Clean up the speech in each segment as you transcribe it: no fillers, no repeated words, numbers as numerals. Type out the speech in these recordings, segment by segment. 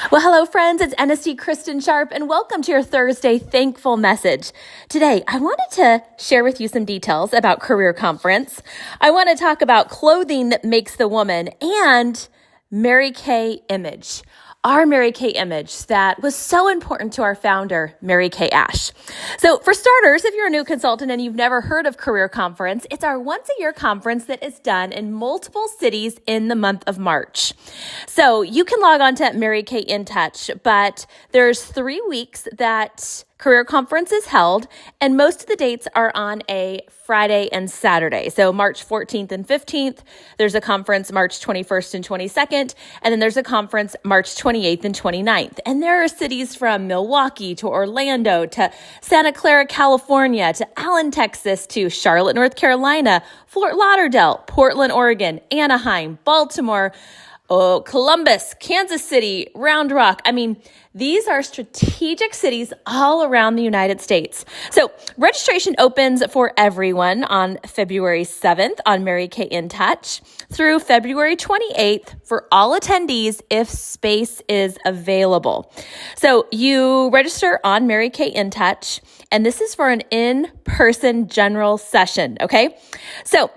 Well, hello, friends. It's NSD Kristen Sharp, and welcome to your Thursday Thankful Message. Today, I wanted to share with you some details about Career Conference. I want to talk about clothing that makes the woman and Mary Kay image. Our Mary Kay image that was so important to our founder, Mary Kay Ash. So for starters, if you're a new consultant and you've never heard of Career Conference, it's our once-a-year conference that is done in multiple cities in the month of March. So you can log on to Mary Kay In Touch, but there's 3 weeks that Career Conference is held, and most of the dates are on a Friday and Saturday. So March 14th and 15th, there's a conference March 21st and 22nd, and then there's a conference March 28th and 29th. And there are cities from Milwaukee to Orlando to Santa Clara, California, to Allen, Texas, to Charlotte, North Carolina, Fort Lauderdale, Portland, Oregon, Anaheim, Baltimore, Columbus, Kansas City, Round Rock. These are strategic cities all around the United States. So registration opens for everyone on February 7th on Mary Kay In Touch through February 28th for all attendees if space is available. So you register on Mary Kay In Touch, and this is for an in-person general session, okay? So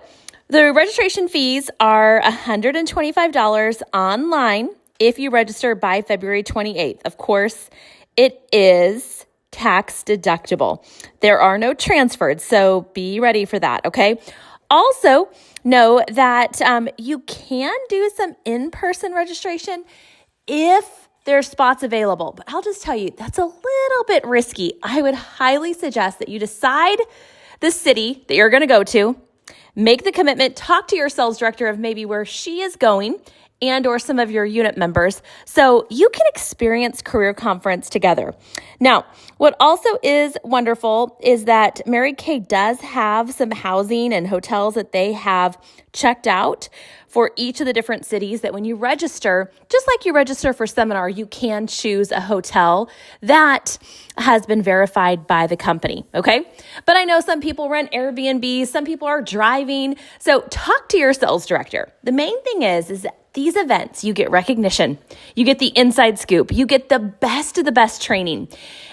the registration fees are $125 online if you register by February 28th. Of course, it is tax deductible. There are no transfers, so be ready for that, okay? Also, know that you can do some in-person registration if there's spots available. But I'll just tell you, that's a little bit risky. I would highly suggest that you decide the city that you're going to go to, make the commitment, talk to your sales director of maybe where she is going and or some of your unit members so you can experience Career Conference together. Now, what also is wonderful is that Mary Kay does have some housing and hotels that they have checked out for each of the different cities that when you register, just like you register for seminar, you can choose a hotel that has been verified by the company, okay? But I know some people rent Airbnb, some people are driving, so talk to your sales director. The main thing is that these events, you get recognition, you get the inside scoop, you get the best of the best training.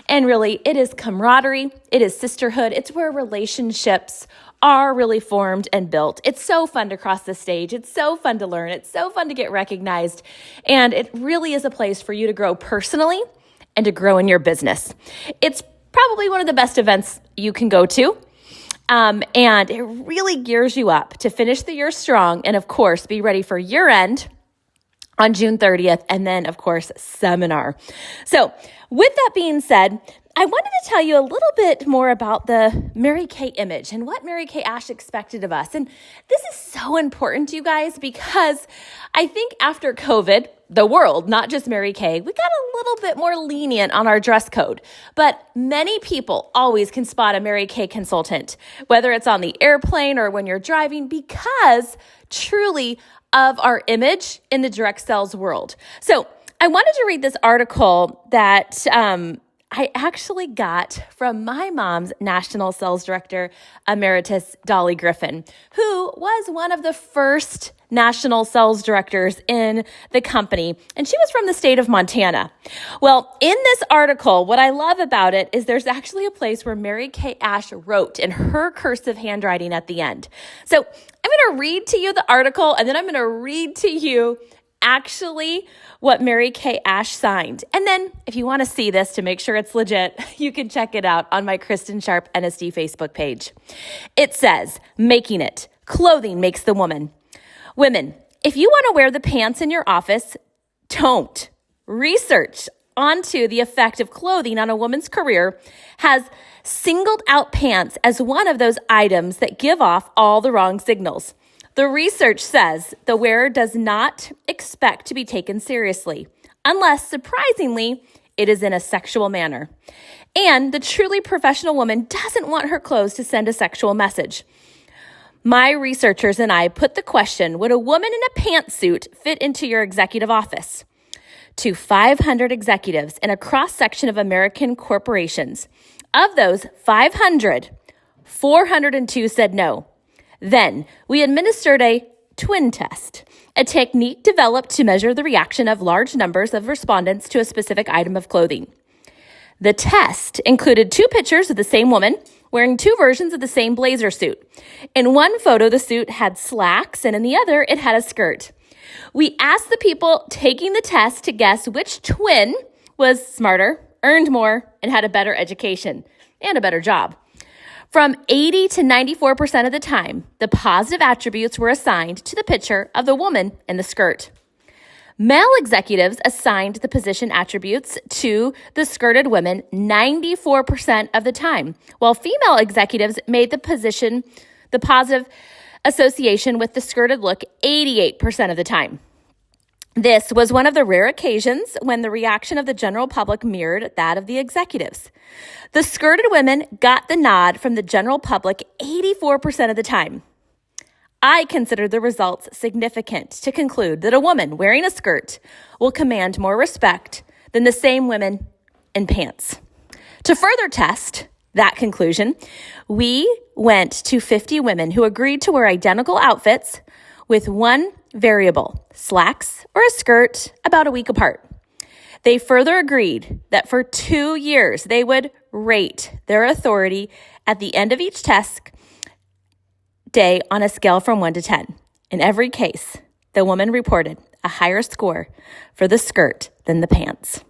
And really, it is camaraderie, it is sisterhood, it's where relationships are really formed and built. It's so fun to cross the stage. It's so fun to learn. It's so fun to get recognized. And it really is a place for you to grow personally and to grow in your business. It's probably one of the best events you can go to. And it really gears you up to finish the year strong and, of course, be ready for year end on June 30th, and then, of course, seminar. So with that being said, I wanted to tell you a little bit more about the Mary Kay image and what Mary Kay Ash expected of us. And this is so important, you guys, because I think after COVID, the world, not just Mary Kay, we got a little bit more lenient on our dress code. But many people always can spot a Mary Kay consultant, whether it's on the airplane or when you're driving, because truly of our image in the direct sales world. So I wanted to read this article that I actually got from my mom's National Sales Director Emeritus, Dolly Griffin, who was one of the first national sales directors in the company, and she was from the state of Montana. Well, in this article, what I love about it is there's actually a place where Mary Kay Ash wrote in her cursive handwriting at the end. So I'm going to read to you the article, and then I'm going to read to you actually what Mary Kay Ash signed. And then if you want to see this to make sure it's legit, you can check it out on my Kristen Sharp NSD Facebook page. It says, "Making it. Clothing makes the woman. Women, if you want to wear the pants in your office, don't. Research onto the effect of clothing on a woman's career has singled out pants as one of those items that give off all the wrong signals. The research says the wearer does not expect to be taken seriously, unless, surprisingly, it is in a sexual manner. And the truly professional woman doesn't want her clothes to send a sexual message. My researchers and I put the question, would a woman in a pantsuit fit into your executive office? To 500 executives in a cross-section of American corporations. Of those 500, 402 said no. Then we administered a twin test, a technique developed to measure the reaction of large numbers of respondents to a specific item of clothing. The test included 2 pictures of the same woman wearing 2 versions of the same blazer suit. In one photo, the suit had slacks, and in the other, it had a skirt. We asked the people taking the test to guess which twin was smarter, earned more, and had a better education and a better job. From 80 to 94% of the time, the positive attributes were assigned to the picture of the woman in the skirt. Male executives assigned the position attributes to the skirted women 94% of the time, while female executives made the positive association with the skirted look 88% of the time. This was one of the rare occasions when the reaction of the general public mirrored that of the executives. The skirted women got the nod from the general public 84% of the time. I consider the results significant to conclude that a woman wearing a skirt will command more respect than the same women in pants. To further test that conclusion, we went to 50 women who agreed to wear identical outfits with one variable, slacks or a skirt, about a week apart. They further agreed that for 2 years they would rate their authority at the end of each test day on a scale from 1 to 10. In every case, the woman reported a higher score for the skirt than the pants.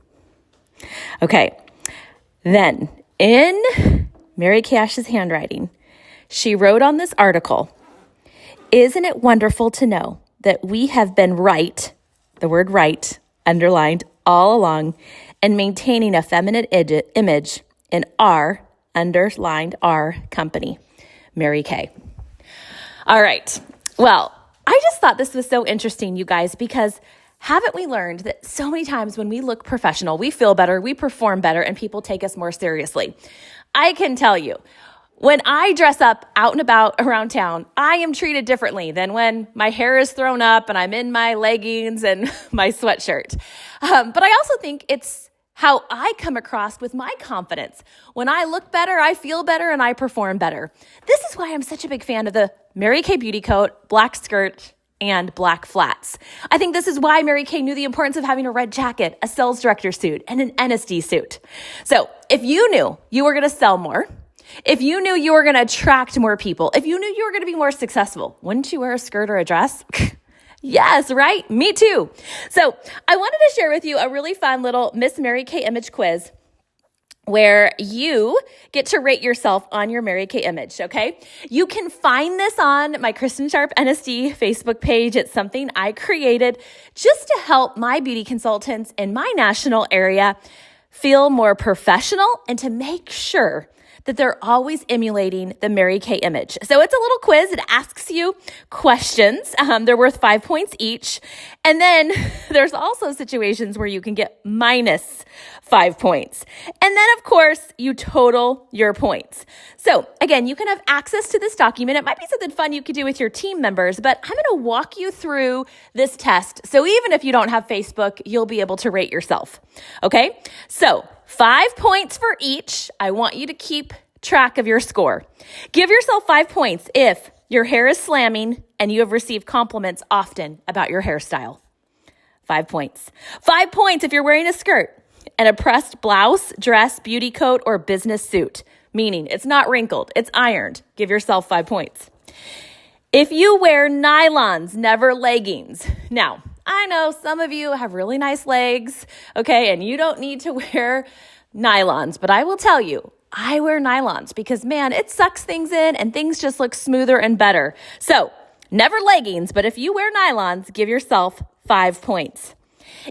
Okay, then in Mary Kay Ash's handwriting, she wrote on this article, "Isn't it wonderful to know that we have been right," the word right, underlined all along, and maintaining a feminine image in our, underlined our, company, Mary Kay. All right. Well, I just thought this was so interesting, you guys, because haven't we learned that so many times when we look professional, we feel better, we perform better, and people take us more seriously? I can tell you, when I dress up out and about around town, I am treated differently than when my hair is thrown up and I'm in my leggings and my sweatshirt. But I also think it's how I come across with my confidence. When I look better, I feel better, and I perform better. This is why I'm such a big fan of the Mary Kay beauty coat, black skirt, and black flats. I think this is why Mary Kay knew the importance of having a red jacket, a sales director suit, and an NSD suit. So if you knew you were going to sell more, if you knew you were going to attract more people, if you knew you were going to be more successful, wouldn't you wear a skirt or a dress? Yes, right? Me too. So I wanted to share with you a really fun little Miss Mary Kay image quiz where you get to rate yourself on your Mary Kay image, okay? You can find this on my Kristen Sharp NSD Facebook page. It's something I created just to help my beauty consultants in my national area feel more professional and to make sure that they're always emulating the Mary Kay image. So it's a little quiz. It asks you questions. They're worth 5 points each. And then there's also situations where you can get minus 5 points. And then, of course, you total your points. So again, you can have access to this document. It might be something fun you could do with your team members, but I'm going to walk you through this test. So even if you don't have Facebook, you'll be able to rate yourself. Okay? So 5 points for each. I want you to keep track of your score. Give yourself 5 points if your hair is slamming and you have received compliments often about your hairstyle. 5 points. 5 points if you're wearing a skirt and a pressed blouse, dress, beauty coat, or business suit, meaning it's not wrinkled, it's ironed. Give yourself 5 points. If you wear nylons, never leggings. Now, I know some of you have really nice legs, okay, and you don't need to wear nylons, but I will tell you, I wear nylons because, man, it sucks things in and things just look smoother and better. So, never leggings, but if you wear nylons, give yourself 5 points.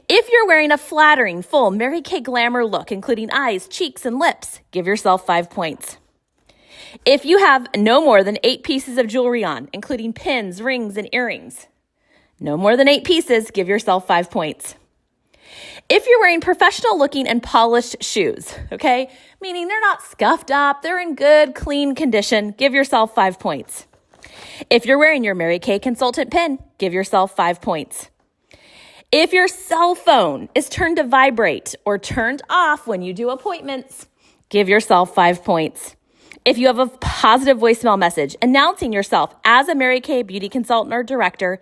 If you're wearing a flattering, full Mary Kay glamour look, including eyes, cheeks, and lips, give yourself 5 points. If you have no more than 8 pieces of jewelry on, including pins, rings, and earrings, no more than 8 pieces, give yourself 5 points. If you're wearing professional looking and polished shoes, okay, meaning they're not scuffed up, they're in good, clean condition, give yourself 5 points. If you're wearing your Mary Kay consultant pin, give yourself 5 points. If your cell phone is turned to vibrate or turned off when you do appointments, give yourself 5 points. If you have a positive voicemail message announcing yourself as a Mary Kay beauty consultant or director,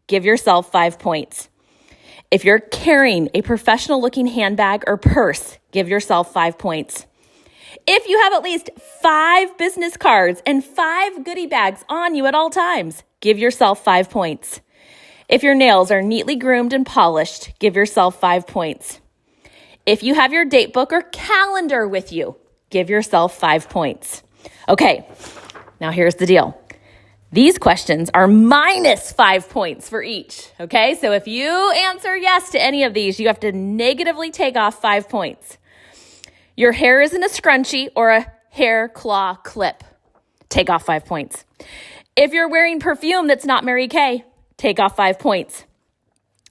give yourself 5 points. If you're carrying a professional looking handbag or purse, give yourself 5 points. If you have at least 5 business cards and 5 goodie bags on you at all times, give yourself 5 points. If your nails are neatly groomed and polished, give yourself 5 points. If you have your date book or calendar with you, give yourself 5 points. Okay, now here's the deal. These questions are minus 5 points for each, okay? So if you answer yes to any of these, you have to negatively take off 5 points. Your hair is in a scrunchie or a hair claw clip, take off 5 points. If you're wearing perfume that's not Mary Kay, take off 5 points.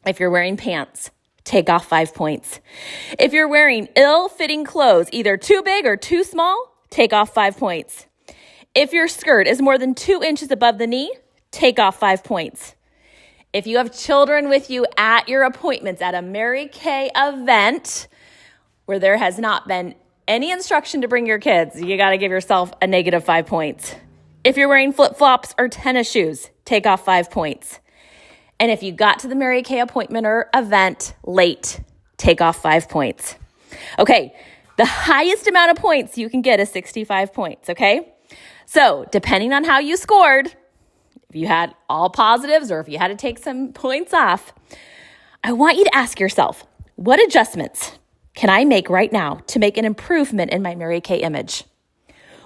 If you're wearing pants, take off 5 points. If you're wearing ill-fitting clothes, either too big or too small, take off 5 points. If your skirt is more than 2 inches above the knee, take off 5 points. If you have children with you at your appointments at a Mary Kay event where there has not been any instruction to bring your kids, you got to give yourself a negative 5 points. If you're wearing flip-flops or tennis shoes, take off 5 points. And if you got to the Mary Kay appointment or event late, take off 5 points. Okay, the highest amount of points you can get is 65 points, okay? So depending on how you scored, if you had all positives or if you had to take some points off, I want you to ask yourself, what adjustments can I make right now to make an improvement in my Mary Kay image?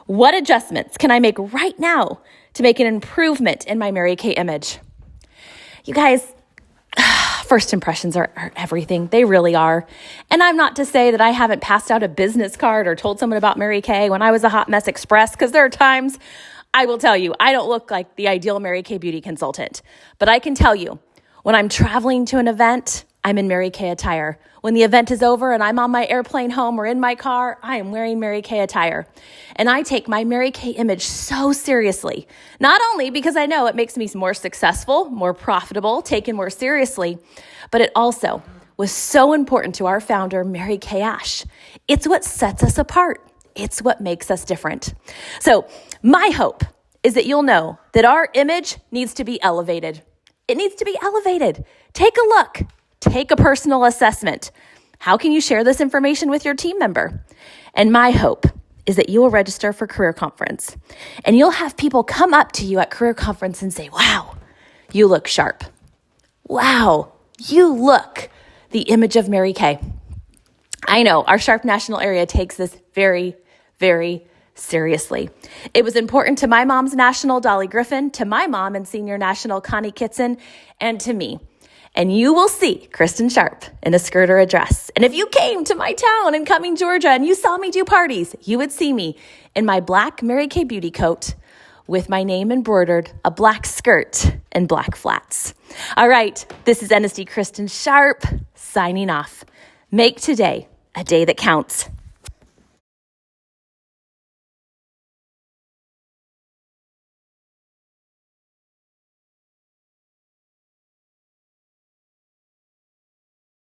What adjustments can I make right now to make an improvement in my Mary Kay image? You guys, first impressions are everything. They really are. And I'm not to say that I haven't passed out a business card or told someone about Mary Kay when I was a Hot Mess Express, because there are times, I will tell you, I don't look like the ideal Mary Kay beauty consultant. But I can tell you, when I'm traveling to an event, I'm in Mary Kay attire. When the event is over and I'm on my airplane home or in my car, I am wearing Mary Kay attire. And I take my Mary Kay image so seriously, not only because I know it makes me more successful, more profitable, taken more seriously, but it also was so important to our founder, Mary Kay Ash. It's what sets us apart. It's what makes us different. So my hope is that you'll know that our image needs to be elevated. It needs to be elevated. Take a look. Take a personal assessment. How can you share this information with your team member? And my hope is that you will register for Career Conference and you'll have people come up to you at Career Conference and say, wow, you look sharp. Wow, you look the image of Mary Kay. I know our Sharp National area takes this very, very seriously. It was important to my mom's national, Dolly Griffin, to my mom and senior national, Connie Kitson, and to me. And you will see Kristen Sharp in a skirt or a dress. And if you came to my town in Cumming, Georgia, and you saw me do parties, you would see me in my black Mary Kay beauty coat with my name embroidered, a black skirt, and black flats. All right, this is NSD Kristen Sharp signing off. Make today a day that counts.